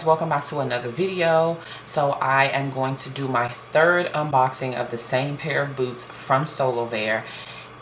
welcome back to another video. So I am going to do my third unboxing of the same pair of boots from Solovair,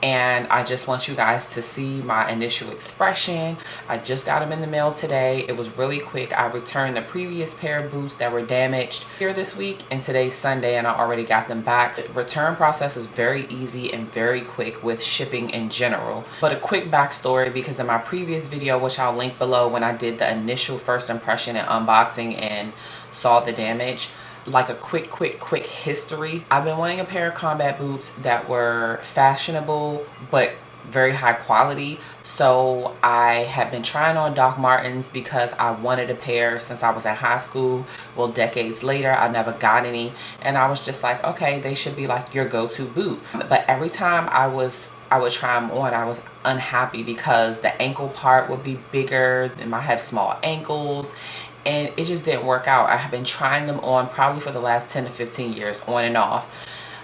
and I just want you guys to see my initial expression. I just got them in the mail today. It was really quick. I returned the previous pair of boots that were damaged here this week, and today's Sunday and I already got them back. The return process is very easy and very quick with shipping in general. But a quick backstory, because in my previous video, which I'll link below, when I did the initial first impression and unboxing and saw the damage, like a quick history. I've been wanting a pair of combat boots that were fashionable but very high quality. So I have been trying on Doc Martens because I wanted a pair since I was in high school. Well, decades later, I never got any, and I was just like, okay, they should be like your go-to boot. But every time I would try them on, I was unhappy because the ankle part would be bigger and I have small ankles, and it just didn't work out. I have been trying them on probably for the last 10 to 15 years, on and off.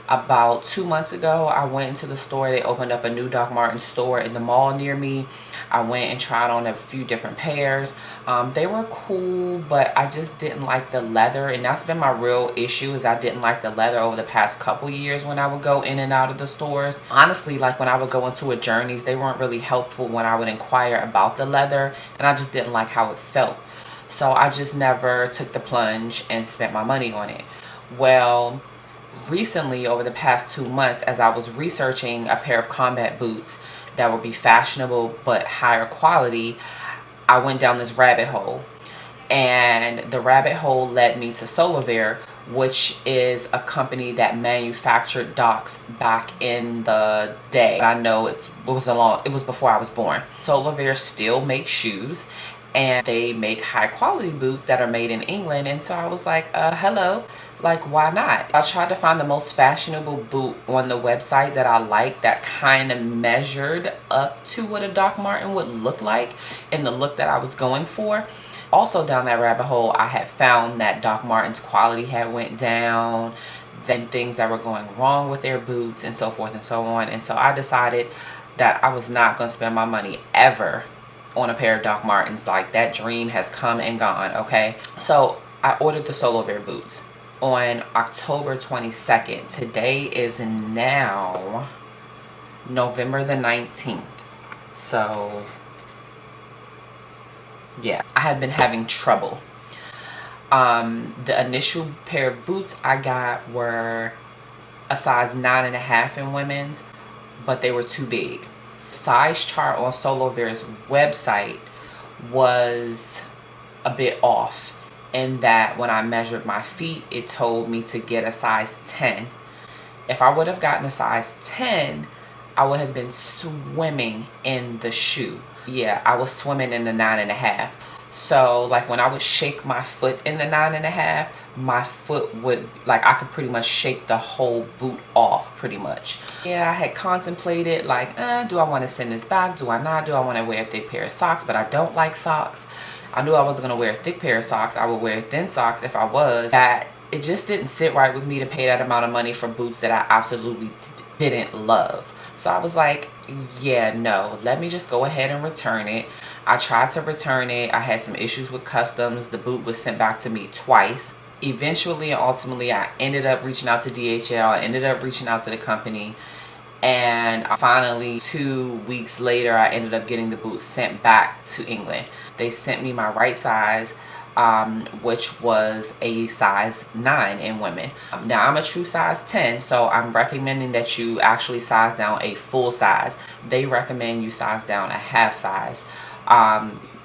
About 2 months ago, I went into the store. They opened up a new Doc Martens store in the mall near me. I went and tried on a few different pairs. They were cool, but I just didn't like the leather, and that's been my real issue, is I didn't like the leather over the past couple years when I would go in and out of the stores. Honestly, like when I would go into a Journeys, they weren't really helpful when I would inquire about the leather, and I just didn't like how it felt. So I just never took the plunge and spent my money on it. Well, recently, over the past 2 months, as I was researching a pair of combat boots that would be fashionable but higher quality, I went down this rabbit hole. And the rabbit hole led me to Solovair, which is a company that manufactured Docs back in the day. I know it was before I was born. Solovair still makes shoes, and they make high quality boots that are made in England. And so I was like, hello, like, why not? I tried to find the most fashionable boot on the website that I like, that kind of measured up to what a Doc Marten would look like and the look that I was going for. Also down that rabbit hole, I had found that Doc Marten's quality had went down, then things that were going wrong with their boots and so forth and so on. And so I decided that I was not going to spend my money ever on a pair of Doc Martens. Like, that dream has come and gone. Okay, so I ordered the Solovair boots on October 22nd. Today is now November the 19th. So yeah, I have been having trouble. The initial pair of boots I got were a size 9.5 in women's, but they were too big. Size chart on Solovair's website was a bit off, in that when I measured my feet, it told me to get a size 10. If I would have gotten a size 10, I would have been swimming in the shoe. Yeah, I was swimming in the 9.5. So like when I would shake my foot in the 9.5, my foot would, like, I could pretty much shake the whole boot off pretty much. Yeah, I had contemplated, like, do I want to send this back? Do I not? Do I want to wear a thick pair of socks? But I don't like socks. I knew I wasn't going to wear a thick pair of socks. I would wear thin socks if I was. That it just didn't sit right with me to pay that amount of money for boots that I absolutely didn't love. So I was like, yeah, no, let me just go ahead and return it. I tried to return it. I had some issues with customs. The boot was sent back to me twice. Eventually and ultimately, I ended up reaching out to DHL. I ended up reaching out to the company. And finally, 2 weeks later, I ended up getting the boot sent back to England. They sent me my right size, which was a size 9 in women. Now, I'm a true size 10, so I'm recommending that you actually size down a full size. They recommend you size down a half size.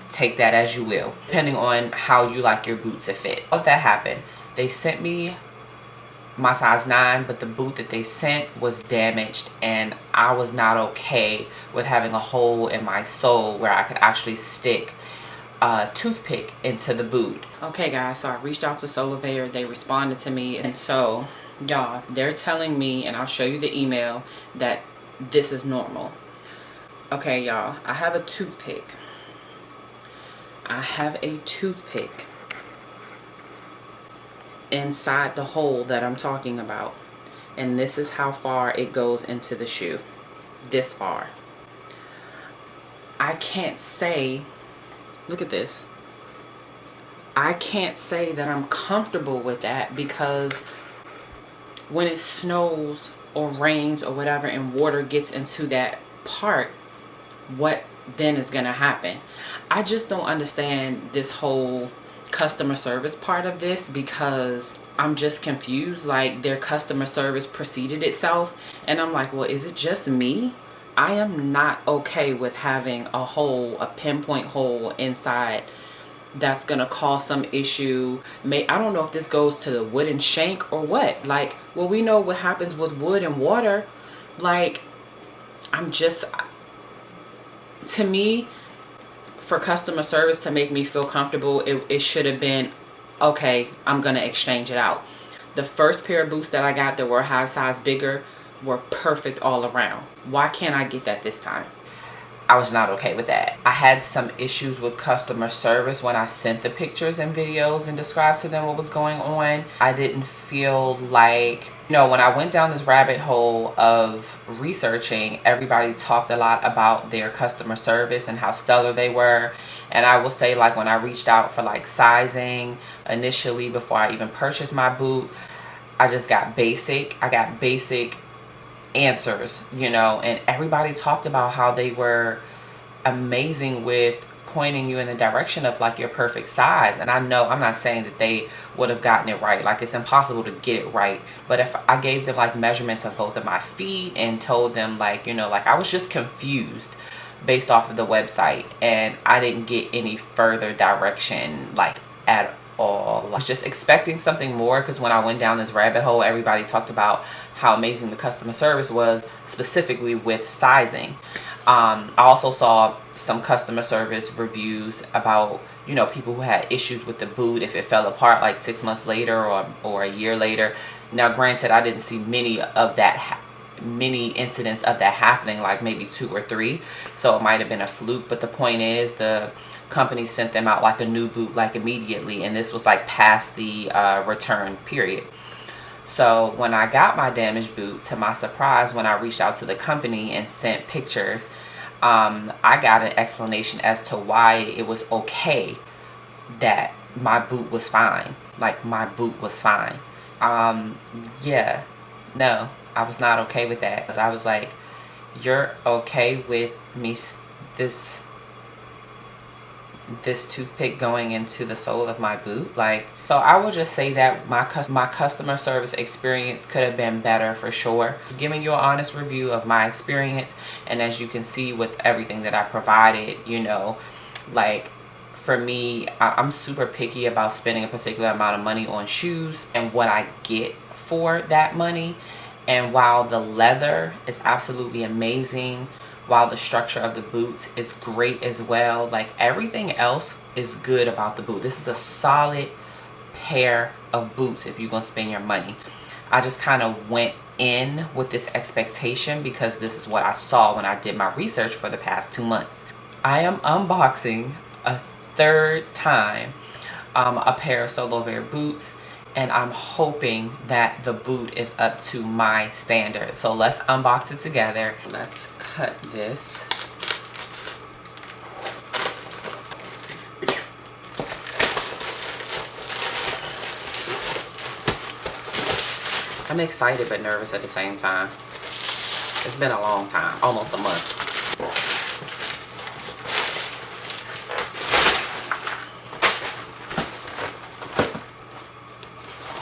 Take that as you will, depending on how you like your boot to fit. What that happened, they sent me my size 9, but the boot that they sent was damaged, and I was not okay with having a hole in my sole where I could actually stick a toothpick into the boot. Okay guys, so I reached out to Solovair. They responded to me, and so y'all, they're telling me, and I'll show you the email, that this is normal. Okay y'all, I have a toothpick. I have a toothpick inside the hole that I'm talking about, and this is how far it goes into the shoe. This far. I can't say, look at this. I can't say that I'm comfortable with that, because when it snows or rains or whatever and water gets into that part, what then is gonna happen? I just don't understand this whole customer service part of this, because I'm just confused. Like, their customer service preceded itself, and I'm like, well, is it just me? I am not okay with having a pinpoint hole inside that's gonna cause some issue. I don't know if this goes to the wooden shank or what. Like, well, we know what happens with wood and water. Like, to me, for customer service to make me feel comfortable, it should have been, okay, I'm gonna exchange it out. The first pair of boots that I got that were a half size bigger were perfect all around. Why can't I get that this time? I was not okay with that. I had some issues with customer service when I sent the pictures and videos and described to them what was going on. I didn't feel like, when I went down this rabbit hole of researching, everybody talked a lot about their customer service and how stellar they were. And I will say, like, when I reached out for like sizing initially before I even purchased my boot, I got basic answers, and everybody talked about how they were amazing with pointing you in the direction of like your perfect size. And I know, I'm not saying that they would have gotten it right, like it's impossible to get it right, but if I gave them like measurements of both of my feet and told them like, like, I was just confused based off of the website, and I didn't get any further direction like at all. I was just expecting something more, because when I went down this rabbit hole, everybody talked about how amazing the customer service was, specifically with sizing. I also saw some customer service reviews about, people who had issues with the boot if it fell apart like 6 months later or a year later. Now, granted, I didn't see many incidents of that happening, like maybe 2 or 3. So it might have been a fluke. But the point is, the company sent them out like a new boot like immediately, and this was like past the return period. So when I got my damaged boot, to my surprise, when I reached out to the company and sent pictures, I got an explanation as to why it was okay that my boot was fine. Like, my boot was fine. Yeah, no, I was not okay with that. I was like, you're okay with me, this toothpick going into the sole of my boot? Like, so I will just say that my customer service experience could have been better for sure. Just giving you an honest review of my experience, and as you can see with everything that I provided, like, for me, I'm super picky about spending a particular amount of money on shoes and what I get for that money. And while the leather is absolutely amazing, while the structure of the boots is great as well, like, everything else is good about the boot. This is a solid pair of boots if you're gonna spend your money. I just kind of went in with this expectation because this is what I saw when I did my research for the past 2 months. I am unboxing a third time a pair of Solovair boots, and I'm hoping that the boot is up to my standard. So let's unbox it together. Let's cut this. I'm excited but nervous at the same time. It's been a long time, almost a month.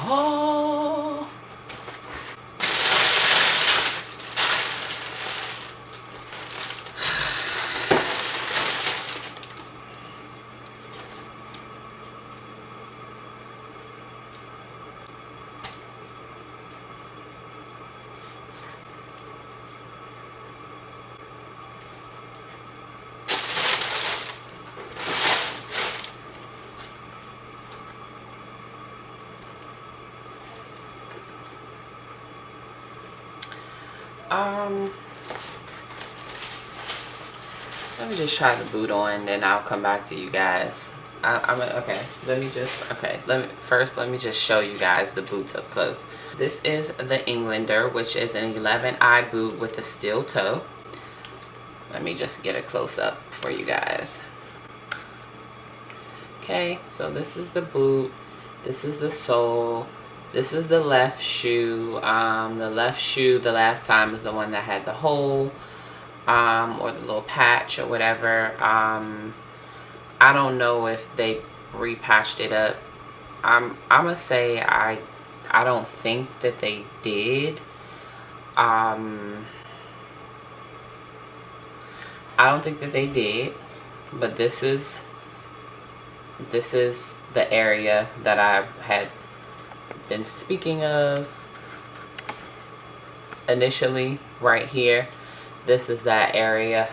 Oh. Let me just try the boot on, then I'll come back to you guys. Okay. Let me just show you guys the boots up close. This is the Englander, which is an 11-eye boot with a steel toe. Let me just get a close up for you guys. Okay, so this is the boot, this is the sole, this is the left shoe. The left shoe the last time is the one that had the hole, or the little patch or whatever. I don't know if they repatched it up. I'm gonna say I don't think that they did. I don't think that they did, but this is the area that I had been speaking of initially, right here. This is that area.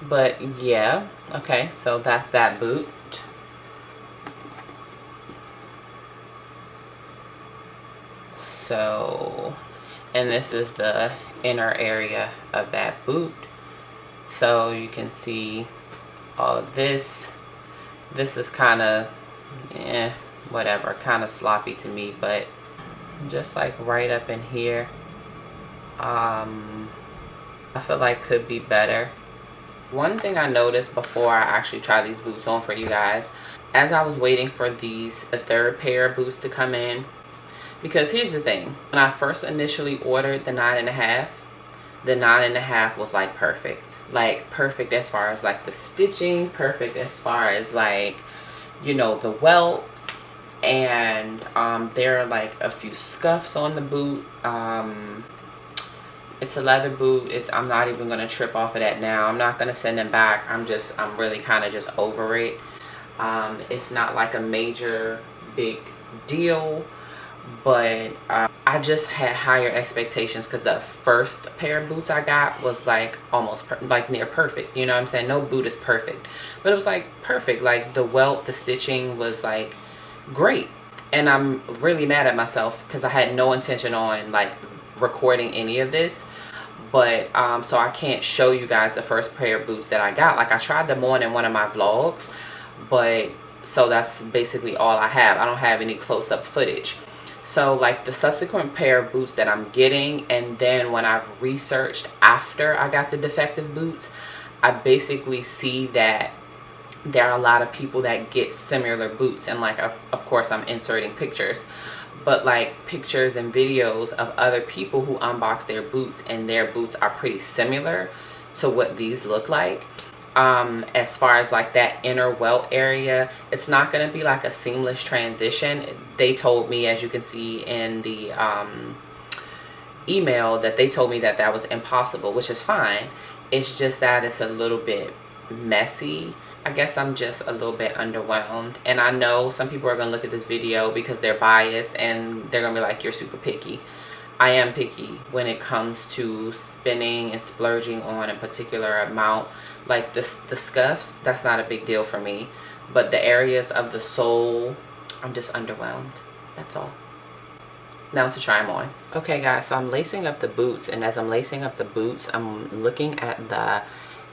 But yeah, okay, so that's that boot. So, and this is the inner area of that boot. So you can see all of this. This is kind of, whatever, kind of sloppy to me, but just like right up in here, I feel like could be better. One thing I noticed before I actually try these boots on for you guys, as I was waiting for the third pair of boots to come in, because here's the thing, when I first initially ordered the 9.5, the 9.5 was like perfect. Like perfect as far as like the stitching, perfect as far as like, you know, the welt. And there are like a few scuffs on the boot. It's a leather boot. I'm not even gonna trip off of that now. I'm not gonna send them back. I'm really kind of just over it. It's not like a major big deal, but I just had higher expectations because the first pair of boots I got was like almost like near perfect. You know what I'm saying? No boot is perfect, but it was like perfect. Like the welt, the stitching was like great. And I'm really mad at myself because I had no intention on like recording any of this. But so I can't show you guys the first pair of boots that I got. Like I tried them on in one of my vlogs, but so that's basically all I have. I don't have any close-up footage. So like the subsequent pair of boots that I'm getting, and then when I've researched after I got the defective boots, I basically see that there are a lot of people that get similar boots. And like of course I'm inserting pictures, but like pictures and videos of other people who unbox their boots, and their boots are pretty similar to what these look like. As far as like that inner welt area, it's not going to be like a seamless transition. They told me, as you can see in the email, that they told me that that was impossible, which is fine. It's just that it's a little bit messy. I guess I'm just a little bit underwhelmed, and I know some people are going to look at this video because they're biased and they're going to be like, you're super picky. I am picky when it comes to spending and splurging on a particular amount. Like the scuffs, that's not a big deal for me, but the areas of the sole, I'm just underwhelmed. That's all. Now to try them on. Okay guys, so I'm lacing up the boots, and as I'm lacing up the boots, I'm looking at the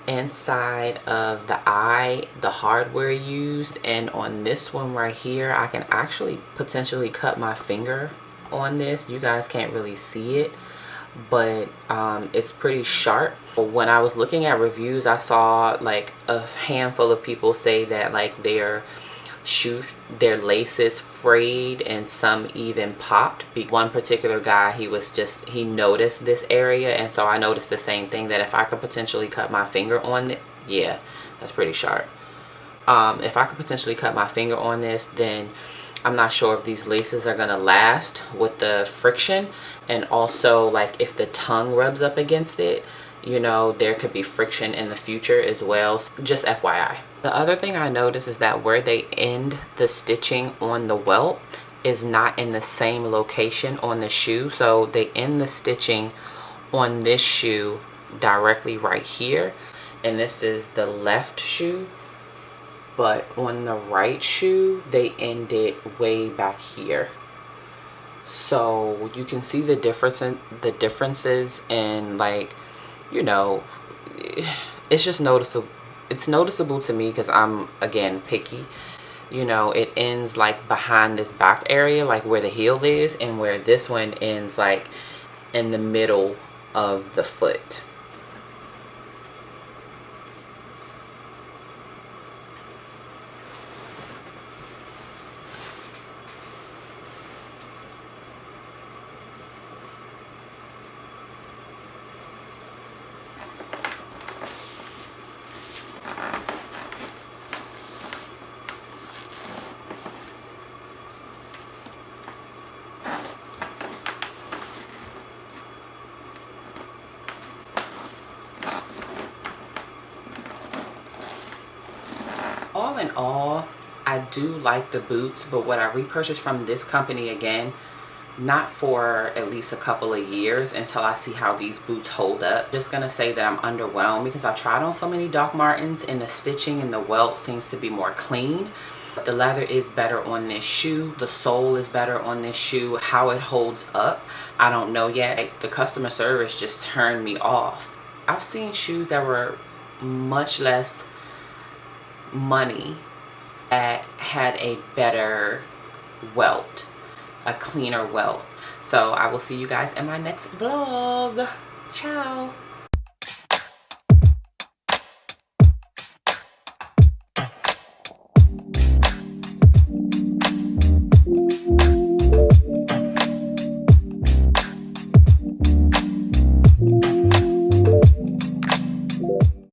inside of the eye, the hardware used, and on this one right here, I can actually potentially cut my finger on this. You guys can't really see it, but it's pretty sharp. When I was looking at reviews, I saw like a handful of people say that like their laces frayed and some even popped. One particular guy, he noticed this area, and so I noticed the same thing, that if I could potentially cut my finger on it, yeah, that's pretty sharp. If I could potentially cut my finger on this, then I'm not sure if these laces are gonna last with the friction, and also like if the tongue rubs up against it, you know, there could be friction in the future as well. So just FYI. The other thing I noticed is that where they end the stitching on the welt is not in the same location on the shoe. So they end the stitching on this shoe directly right here, and this is the left shoe. But on the right shoe, they end it way back here. So you can see the differences in, like, you know, it's just noticeable. It's noticeable to me because I'm, again, picky. You know, it ends like behind this back area, like where the heel is, and where this one ends like in the middle of the foot. in all, I do like the boots, but what I repurchased from this company, again, not for at least a couple of years until I see how these boots hold up. Just gonna say that I'm underwhelmed because I tried on so many Doc Martens and the stitching and the welt seems to be more clean. The leather is better on this shoe. The sole is better on this shoe. How it holds up, I don't know yet. Like, the customer service just turned me off. I've seen shoes that were much less money that had a better welt, a cleaner welt. So I will see you guys in my next vlog. Ciao.